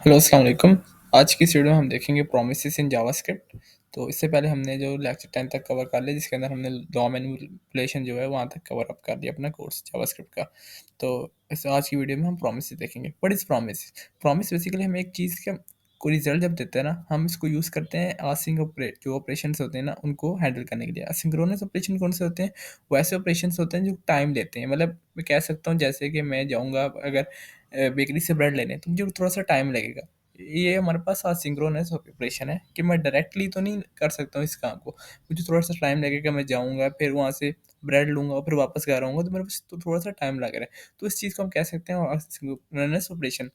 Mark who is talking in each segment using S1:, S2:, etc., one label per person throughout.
S1: Hello अस्सलाम वालेकुम। आज की इस वीडियो में हम देखेंगे प्रोमिसेस इन जावास्क्रिप्ट। तो इससे पहले हमने जो लेक्चर 10 तक कवर कर लिया, जिसके अंदर हमने डॉम मैनिपुलेशन जो है वहाँ तक कवर अप कर लिया अपना कोर्स जावास्क्रिप्ट का। तो इस आज की वीडियो में हम प्रोमिसेस देखेंगे। What is promise? Promise basically हमें एक चीज़ का कोई रिजल्ट जब देता है ना, हम इसको यूज़ करते हैं आसिंक जो ऑपरेशंस होते हैं ना उनको हैंडल करने के लिए। असिंक्रोनस ऑपरेशन कौन से होते हैं? वैसे ऑपरेशंस होते हैं जो टाइम लेते हैं। मतलब मैं कह सकता हूँ जैसे कि मैं जाऊँगा अगर बेकरी से ब्रेड लेने, तो मुझे थोड़ा-सा टाइम लगेगा। ये हमारे पास असिंक्रोनस ऑपरेशन है कि मैं डायरेक्टली तो नहीं कर सकता हूँ इस काम को। मुझे थोड़ा-सा टाइम लगेगा, मैं जाऊँगा, फिर वहाँ से ब्रेड लूँगा, फिर वापस घर आऊँगा, तो मेरे पास तो थोड़ा-सा टाइम लग रहा है। तो इस चीज़ को हम कह सकते हैं असिंक्रोनस ऑपरेशन।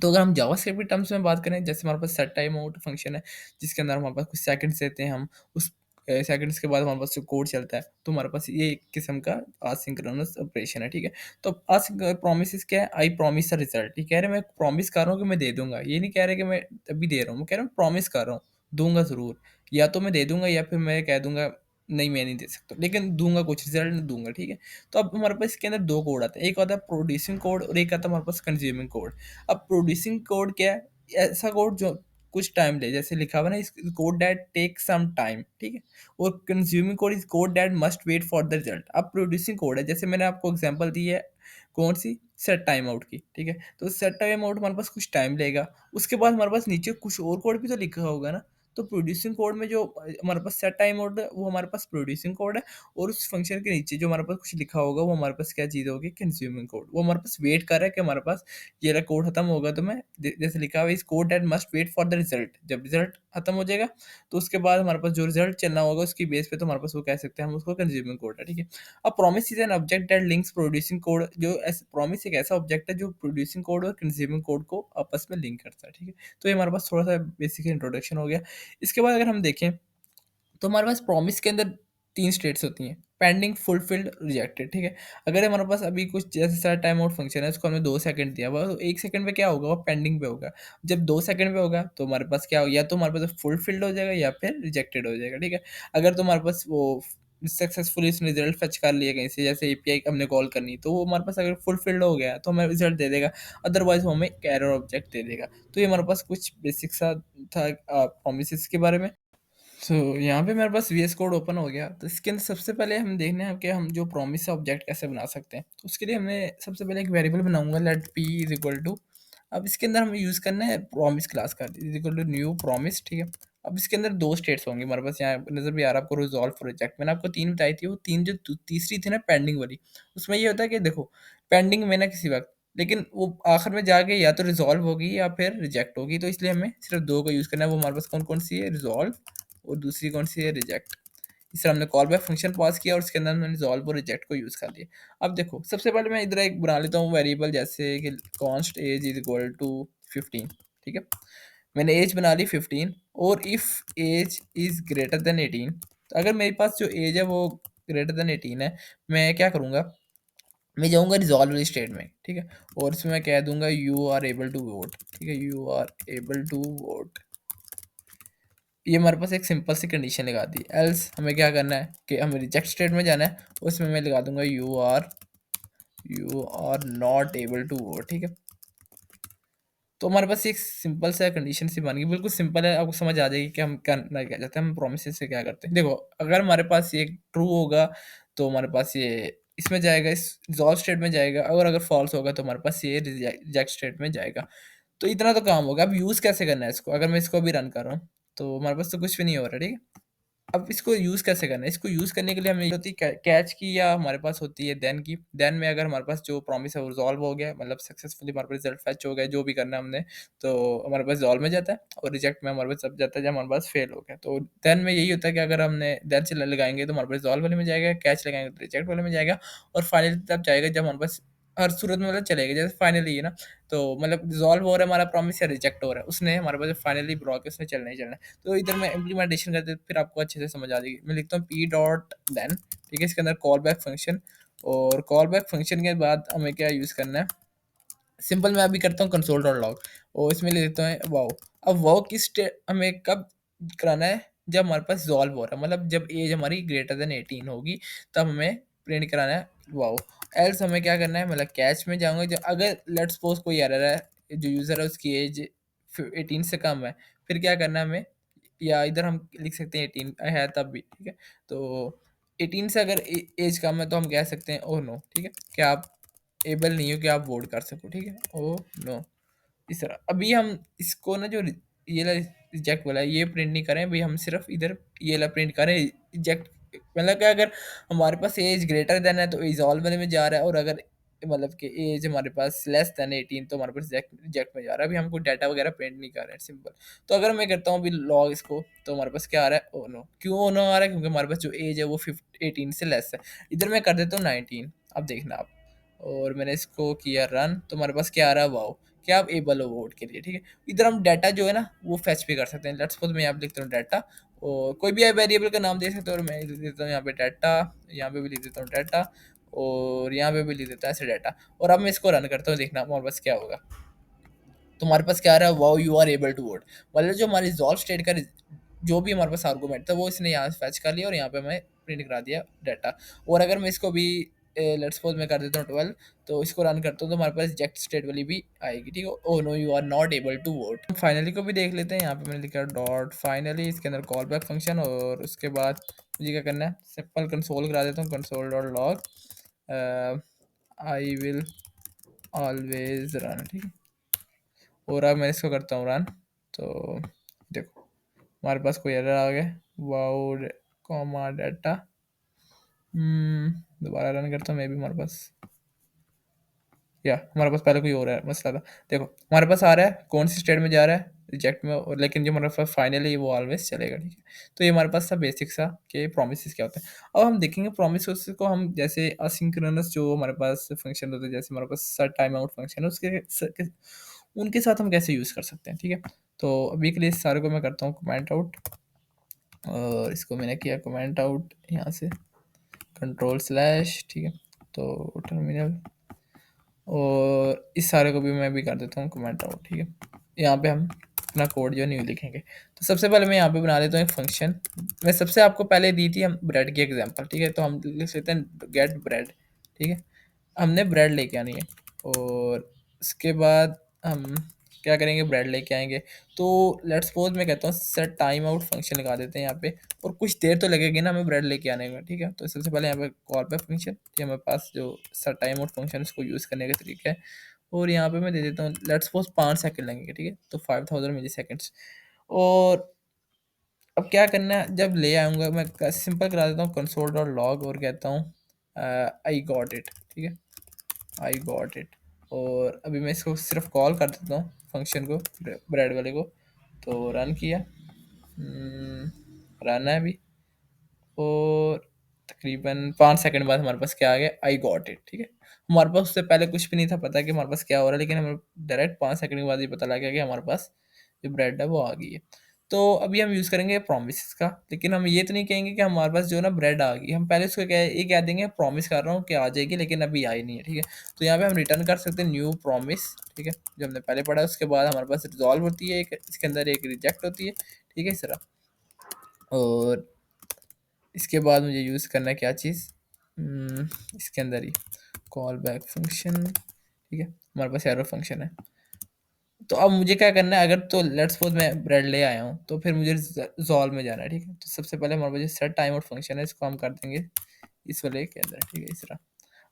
S1: तो अगर हम जावास्क्रिप्ट के टर्म्स में बात करें, जैसे हमारे पास सेट टाइम आउट फंक्शन है, जिसके अंदर हमारे पास कुछ सेकंड्स देते हैं हम, उस सेकंड्स के बाद हमारे पास जो कोड चलता है, तो हमारे पास ये एक किस्म का असिंक्रोनस ऑपरेशन है, ठीक है? तो असिंक प्रोमिसेस क्या है? आई प्रॉमिस अ रिजल्ट, ये कह रहे हैं मैं प्रॉमिस कर रहा हूँ कि मैं दे दूँगा, ये नहीं कह रहे कि मैं अभी दे रहा हूँ, मैं कह रहा हूँ प्रॉमिस कर रहा हूँ, दूँगा ज़रूर। या तो मैं दे दूँगा या फिर मैं कह दूँगा नहीं मैं नहीं दे सकता, लेकिन दूँगा, कुछ रिजल्ट दूँगा, ठीक है? तो अब हमारे पास इसके अंदर 2 कोड आते हैं, एक आता है प्रोड्यूसिंग कोड और एक आता है हमारे पास कंज्यूमिंग कोड। अब प्रोड्यूसिंग कोड क्या है? ऐसा कोड जो कुछ टाइम ले, जैसे लिखा हुआ है ना, is code that take some time, ठीक है? और consuming code is code that must wait for the result. अब प्रोड्यूसिंग कोड है, जैसे मैंने आपको एग्जांपल दी है कौन सी, सेट टाइम आउट की, ठीक है? तो सेट टाइम आउट हमारे पास कुछ टाइम लेगा, उसके बाद हमारे पास नीचे कुछ और कोड भी तो लिखा होगा ना। तो प्रोड्यूसिंग कोड में जो हमारे पास सेट टाइम आउट है वो हमारे पास प्रोड्यूसिंग कोड है, और उस फंक्शन के नीचे जो हमारे पास कुछ लिखा होगा वो हमारे पास क्या चीज़ होगी, कंज्यूमिंग कोड। वो हमारे पास वेट कर रहा है कि हमारे पास ये वाला कोड खत्म होगा तो मैं जैसे लिखा हुआ है is code that must wait for the result, जब रिजल्ट खत्म हो जाएगा तो उसके बाद हमारे पास जो रिजल्ट चलना होगा उसकी बेस पे, तो हमारे पास वो कह सकते हैं हम उसको कंज्यूमिंग कोड है, ठीक है? अब promise is an object that links producing code, जो प्रॉमिस एक ऐसा ऑब्जेक्ट है जो प्रोड्यूसिंग कोड और कंज्यूमिंग कोड को आपस में लिंक करता है, ठीक है? तो ये हमारे पास थोड़ा सा बेसिक इंट्रोडक्शन हो गया। इसके बाद अगर हम देखें तो हमारे पास प्रॉमिस के अंदर 3 स्टेट्स होती हैं, पेंडिंग, फुलफिल्ड, रिजेक्टेड, ठीक है? अगर हमारे पास अभी कुछ जैसे सेट टाइम आउट फंक्शन है, उसको हमने 2 सेकंड दिया हुआ, तो 1 सेकंड पे क्या होगा, वो पेंडिंग पे होगा। जब 2 सेकंड पे होगा, तो हमारे पास क्या होगा, या तो हमारे पास फुलफिल्ड हो जाएगा या फिर रिजेक्टेड हो जाएगा, ठीक है? अगर तो हमारे पास वो सक्सेसफुली उसने रिजल्ट फेच कर लिया कहीं से, जैसे एपीआई हमने कॉल करनी, तो वो हमारे पास अगर फुलफिल्ड हो गया, तो हमें रिजल्ट दे देगा, अदरवाइज़ वो हमें एक एरर ऑब्जेक्ट दे देगा। तो ये हमारे पास कुछ बेसिक सा था प्रोमिसेस के बारे में। सो यहाँ पे मेरे पास वीएस कोड ओपन हो गया, तो इसके अंदर सबसे पहले हम देखने हैं कि हम जो प्रॉमिस ऑब्जेक्ट कैसे बना सकते हैं। तो उसके लिए हमने सबसे पहले एक वेरिएबल बनाऊंगा, let p is equal to, अब इसके अंदर हमें यूज़ करना है प्रॉमिस क्लास का, is equal to new promise, ठीक है? अब इसके अंदर 2 स्टेट्स होंगे हमारे पास, यहाँ नज़र भी आ रहा है आपको, रिज़ॉल्व और रिजेक्ट। मैंने आपको 3 बताई थी, वो 3 जो तीसरी थी ना पेंडिंग वाली, उसमें ये होता है कि देखो पेंडिंग में ना किसी वक़्त, लेकिन वो आखिर में जाके या तो रिज़ॉल्व होगी या फिर रिजेक्ट होगी, तो इसलिए हमें सिर्फ़ 2 का यूज़ करना है। वो हमारे पास कौन-कौन सी है, रिज़ॉल्व और दूसरी कौन सी है, रिजेक्ट। इस तरह हमने कॉल बैक फंक्शन पास किया और उसके अंदर हमने रिज़ॉल्व और रिजेक्ट को यूज़ कर लिया। अब देखो सबसे पहले मैं इधर एक बना लेता हूँ वेरिएबल, जैसे कि const age is equal to 15, ठीक है? मैंने एज बना ली 15, और if age is greater than 18, तो अगर मेरे पास जो एज है वो ग्रेटर देन 18 है, मैं क्या करूँगा, मैं जाऊँगा रिज़ॉल्व वाली स्टेट में, ठीक है? और इसमें मैं कह दूँगा you are able to vote, ठीक है? You are able to vote. ये हमारे पास एक सिंपल सी कंडीशन लगा दी। एल्स हमें क्या करना है कि हमें रिजेक्ट स्टेट में जाना है, उसमें मैं लगा दूंगा you are not able to vote, ठीक है? तो हमारे पास एक सिंपल सा कंडीशन सी बन गई, बिल्कुल सिंपल है, आपको समझ आ जाएगी कि हम करना क्या चाहते हैं, हम प्रोमिस से क्या करते हैं। देखो अगर हमारे पास ये ट्रू होगा तो हमारे पास ये इसमें जाएगा, इस रिजॉल्व स्टेट में जाएगा, और अगर फॉल्स होगा तो हमारे पास ये रिजेक्ट स्टेट में जाएगा। तो इतना तो काम होगा। अब यूज़ कैसे करना है इसको, अगर मैं इसको अभी रन कर रहा हूँ तो हमारे पास तो कुछ भी नहीं हो रहा, ठीक है? अब इसको यूज़ कैसे करना है? इसको यूज़ करने के लिए हमें होती है कैच की, या हमारे पास होती है देन की। देन में अगर हमारे पास जो प्रॉमिस है वो रिज़ॉल्व हो गया, मतलब सक्सेसफुली हमारे पास रिज़ल्ट फेच हो गया, जो भी करना है हमने, तो हमारे पास रिज़ॉल्व में जाता है, और रिजेक्ट में हमारे पास तब जाता है जब हमारे पास फेल हो गया। तो देन में यही होता है कि अगर हमने देन से लगाएँगे तो हमारे पास रिज़ॉल्व वाले में जाएगा, कैच लगाएँगे तो रिजेक्ट वाले में जाएगा, और फाइनली तब जाएगा जब हमारे पास हर सूरत में मतलब चलेगा। जैसे फाइनली है ना, तो मतलब रिज़ॉल्व हो रहा है हमारा प्रॉमिस या रिजेक्ट हो रहा है, उसने हमारे पास फाइनली ब्लॉक है, उसने चलना ही चलना है। तो इधर मैं इम्प्लीमेंटेशन कर देता फिर आपको अच्छे से समझ आ जाएगी। मैं लिखता हूँ पी डॉट देन, ठीक है? इसके अंदर कॉल बैक फंक्शन, और कॉल बैक फंक्शन के बाद हमें क्या यूज़ करना है, सिंपल मैं अभी करता हूँ कंसोल डॉट लॉग, और इसमें लिख देता हूँ वाओ। अब वाओ किस हमें कब कराना है, जब हमारे पास रिजॉल्व हो रहा है, मतलब जब एज हमारी ग्रेटर देन 18 होगी, तब हमें प्रिंट कराना है वाओ। एल्स हमें क्या करना है, मतलब कैच में जाऊँगा, जो अगर लेट्स सपोज कोई एरर है, जो यूज़र है उसकी एज 18 से कम है, फिर क्या करना है हमें, या इधर हम लिख सकते हैं 18 है तब भी, ठीक है। तो 18 से अगर एज कम है तो हम कह सकते हैं ओह नो, ठीक है, कि आप एबल नहीं हो कि आप वोट कर सको, ठीक है, ओह नो। इस तरह अभी हम इसको ना जो ये वाला रिजेक्ट वाला है ये प्रिंट नहीं करें, भाई हम सिर्फ इधर ये वाला प्रिंट करें रिजेक्ट। मतलब क्या, अगर हमारे पास एज ग्रेटर देन है तो एज ऑल वाले में जा रहा है, और अगर मतलब कि एज हमारे पास लेस देन 18 तो हमारे पास रिजेक्ट रिजेक्ट में जा रहा है। अभी हमको डाटा वगैरह प्रिंट नहीं कर रहे हैं, सिंपल। तो अगर मैं करता हूँ अभी लॉग इसको, तो हमारे पास क्या आ रहा है, ओ नो। क्यों ओ नो आ रहा है, क्योंकि हमारे पास जो एज है वो 18 से लेस है। इधर मैं कर देता हूँ 19, अब देखना आप। और मैंने इसको किया रन, तो हमारे पास क्या आ रहा है, वाओ, क्या आप एबल हो वोट के लिए, ठीक है। इधर हम डाटा जो है ना वो फेच भी कर सकते हैं। लेट्स सपोज मैं यहाँ पे लिखता हूँ डाटा, और कोई भी वेरिएबल का नाम दे सकते हो, और मैं लिख देता हूँ यहाँ पे डाटा, यहाँ पे भी लिख देता हूँ डाटा, और यहाँ पे भी लिख देता हूँ ऐसे डाटा। और अब मैं इसको रन करता हूँ, देखना हमारे पास क्या होगा। तो हमारे पास क्या आ रहा है, wow you are able to vote. मतलब जो हमारी रिजॉल्व स्टेट का जो भी हमारे पास आर्गूमेंट था वो इसने यहाँ से फैच कर लिया, और यहाँ पे हमें प्रिंट करा दिया डाटा। और अगर मैं इसको भी लेट्स सपोज मैं कर देता हूँ 12, तो इसको रन करता हूँ तो हमारे पास रिजेक्ट स्टेट वाली भी आएगी, ठीक है, oh no you are not able to vote. Finally को भी देख लेते हैं, यहाँ पे मैंने लिखा डॉट फाइनली, इसके अंदर कॉल बैक फंक्शन, और उसके बाद मुझे क्या करना है, सिंपल कंसोल करा देता हूँ, console dot log I will always run, ठीक है। और अब मैं इसको करता हूँ रन, तो देखो हमारे पास कोई एरर आ गया, वाओ कॉमा डाटा। दोबारा रन करता हूँ, मैं भी हमारे पास, या हमारे पास पहले कोई और है मसला था। देखो हमारे पास आ रहा है कौन सी स्टेट में जा रहा है, रिजेक्ट में, और लेकिन जो हमारे पास फाइनली वो ऑलवेज चलेगा, ठीक है। तो ये हमारे पास था बेसिक सा कि प्रोमिस क्या होता है। अब हम देखेंगे प्रोमिस को हम जैसे असिंक्रोनस जो हमारे पास फंक्शन होते हैं, जैसे हमारे पास सेट टाइम आउट फंक्शन है, उनके साथ हम कैसे यूज़ कर सकते हैं, ठीक है। तो अभी के लिए इस सारे को मैं करता हूँ कमेंट आउट, और इसको मैंने किया कमेंट आउट यहाँ से, कंट्रोल स्लैश, ठीक है। तो टर्मिनल, और इस सारे को भी मैं भी कर देता हूँ कमेंट आउट, ठीक है। यहाँ पे हम अपना कोड जो न्यू लिखेंगे। तो सबसे पहले मैं यहाँ पे बना लेता हूँ एक फंक्शन। मैं सबसे आपको पहले दी थी हम ब्रेड की एग्जांपल, ठीक है। तो हम लिख लेते हैं गेट ब्रेड, ठीक है। हमने ब्रेड लेके आनी है, और उसके बाद हम क्या करेंगे, ब्रेड लेके आएंगे। तो लेट्स सपोज मैं कहता हूँ सेट टाइम आउट फंक्शन लगा देते हैं यहाँ पे, और कुछ देर तो लगेगी ना हमें ब्रेड लेके आने में, ठीक है। तो सबसे पहले यहाँ पे कॉल बैक फंक्शन, ये हमारे पास जो सेट टाइम आउट फंक्शन उसको यूज़ करने का तरीका है। और यहाँ पे मैं दे देता हूँ लेट्स सपोज 5 सेकंड लगेंगे, ठीक है। तो 5000 मिली सेकेंड्स। और अब क्या करना है, जब ले आऊँगा मैं सिंपल करा देता हूँ कंसोल डॉट लॉग, और कहता हूँ आई गॉट इट, ठीक है, आई गॉट इट। और अभी मैं इसको सिर्फ कॉल कर देता हूँ फंक्शन को, ब्रेड वाले को। तो रन किया, रन है अभी, और तकरीबन 5 सेकंड बाद हमारे पास क्या आ गया, आई गॉट इट, ठीक है। हमारे पास उससे पहले कुछ भी नहीं था पता कि हमारे पास क्या हो रहा है, लेकिन हमें डायरेक्ट 5 सेकंड के बाद ये पता लग गया कि हमारे पास जो ब्रेड है वो आ गई है। तो अभी हम यूज़ करेंगे प्रोमिस का, लेकिन हम ये तो नहीं कहेंगे कि हमारे पास जो है ना ब्रेड आ गई। हम पहले उसको क्या ये कह देंगे, प्रॉमिस कर रहा हूँ कि आ जाएगी, लेकिन अभी आई नहीं है, ठीक है। तो यहाँ पे हम रिटर्न कर सकते हैं न्यू प्रॉमिस, ठीक है, जो हमने पहले पढ़ा है। उसके बाद हमारे पास रिजॉल्व होती है एक, इसके अंदर एक रिजेक्ट होती है, ठीक है, इस तरह। और इसके बाद मुझे यूज़ करना है क्या चीज़, इसके अंदर ही कॉल बैक फंक्शन, ठीक है। हमारे पास एरो फंक्शन है। तो अब मुझे क्या करना है, अगर तो लेट्स सपोज मैं ब्रेड ले आया हूँ तो फिर मुझे रिजॉल्व में जाना है, ठीक है। तो सबसे पहले हमारे पास जो सेट टाइम आउट फंक्शन है इसको हम कर देंगे इस वाले के अंदर, ठीक है, इस तरह।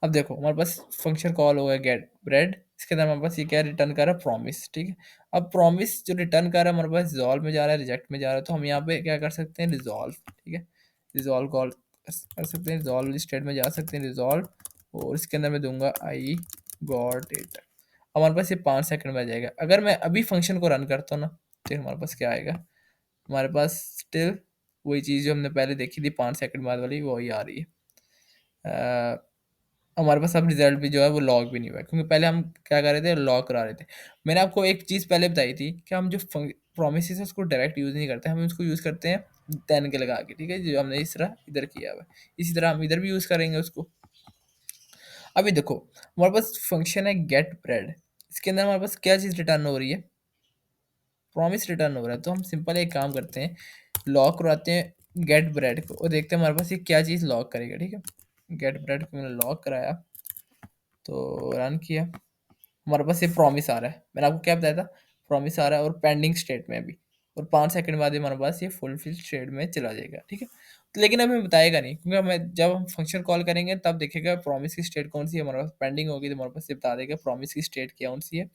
S1: अब देखो हमारे पास फंक्शन कॉल हो गया गेट ब्रेड, इसके अंदर हमारे पास ये क्या रिटर्न कर रहा है, प्रॉमिस, ठीक है। अब प्रॉमिस जो रिटर्न कर रहा है हमारे पास रिजॉल्व में जा रहा है, रिजेक्ट में जा रहा है। तो हम यहाँ पे क्या कर सकते हैं, रिजॉल्व, ठीक है, रिजॉल्व कॉल कर सकते हैं, रिजॉल्व स्टेट में जा सकते हैं, रिजॉल्व। और इसके अंदर मैं दूंगा आई गॉट इट। हमारे पास ये 5 सेकंड में आ जाएगा। अगर मैं अभी फंक्शन को रन करता हूँ ना, तो हमारे पास क्या आएगा, हमारे पास स्टिल वही चीज़ जो हमने पहले देखी थी 5 सेकंड बाद वाली, वही आ रही है। हमारे पास अब रिजल्ट भी जो है वो लॉग भी नहीं हुआ है, क्योंकि पहले हम क्या कर रहे थे, लॉग करा रहे थे। मैंने आपको एक चीज़ पहले बताई थी कि हम जो प्रोमिस है उसको डायरेक्ट यूज़ नहीं करते, हम उसको यूज़ करते हैं देन के लगा के, ठीक है, जो हमने इस तरह इधर किया हुआ है। इसी तरह हम इधर भी यूज़ करेंगे उसको। अभी देखो हमारे पास फंक्शन है गेट ब्रेड, इसके अंदर हमारे पास क्या चीज़ रिटर्न हो रही है, प्रॉमिस रिटर्न हो रहा है। तो हम सिंपल एक काम करते हैं, लॉक करवाते हैं गेट ब्रेड को, और देखते हैं हमारे पास ये क्या चीज़ लॉक करेगा, ठीक है। गेट ब्रेड को मैंने लॉक कराया, तो रन किया, हमारे पास ये प्रॉमिस आ रहा है। मैंने आपको क्या बताया था, प्रॉमिस आ रहा है और पेंडिंग स्टेट में भी, और 5 सेकंड बाद ही हमारे पास ये फुलफिल स्टेट में चला जाएगा, ठीक है? तो लेकिन हमें बताएगा नहीं, क्योंकि हमें जब हम फंक्शन कॉल करेंगे तब देखेगा प्रॉमिस की स्टेट कौन-सी है, हमारे पास पेंडिंग होगी तो हमारे पास ये बता देगा प्रॉमिस की स्टेट कौन-सी है,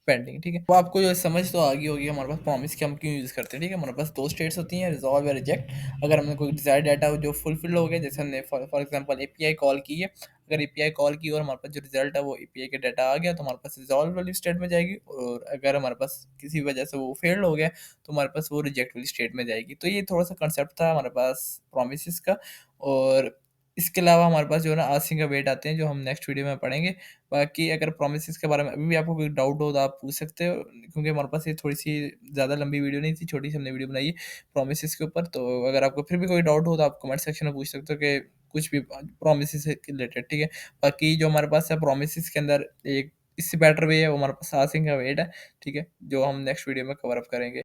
S1: पेंडिंग, ठीक है? तो आपको जो समझ तो आ गई होगी हमारे पास प्रॉमिस की हम क्यों यूज़ करते हैं, ठीक है? हमारे पास 2 स्टेट्स होती हैं, रिज़ॉल्व या रिजेक्ट। अगर हमने कोई डिज़ायर्ड डाटा जो फुलफिल हो गया, जैसे हमने फॉर एग्ज़ाम्पल एपीआई कॉल की है, अगर एपीआई कॉल की और हमारे पास जो रिज़ल्ट है वो एपीआई का डाटा आ गया, तो हमारे पास रिज़ॉल्व वाली स्टेट में जाएगी, और अगर हमारे पास किसी वजह से वो फेल्ड हो गया, तो हमारे पास वो रिजेक्ट वाली स्टेट में जाएगी। तो ये थोड़ा-सा कांसेप्ट था हमारे पास प्रोमिसेस का, और इसके अलावा हमारे पास जो है ना आस्किंग का वेट आते हैं, जो हम नेक्स्ट वीडियो में पढ़ेंगे। बाकी अगर प्रोमिसेस के बारे में अभी भी आपको कोई डाउट हो तो आप पूछ सकते हो, क्योंकि हमारे पास ये थोड़ी-सी ज़्यादा लंबी वीडियो नहीं थी, छोटी-सी हमने वीडियो बनाई है प्रोमिसेस के ऊपर। तो अगर आपको फिर भी कोई डाउट हो तो आप कमेंट सेक्शन में पूछ सकते हो कि कुछ भी प्रोमिसेस से रिलेटेड, ठीक है? बाकी जो हमारे पास है प्रोमिसेस के अंदर एक इससे बेटर वे है, वो हमारे पास आस्किंग का वेट है, ठीक है? जो हम नेक्स्ट वीडियो में कवर अप करेंगे।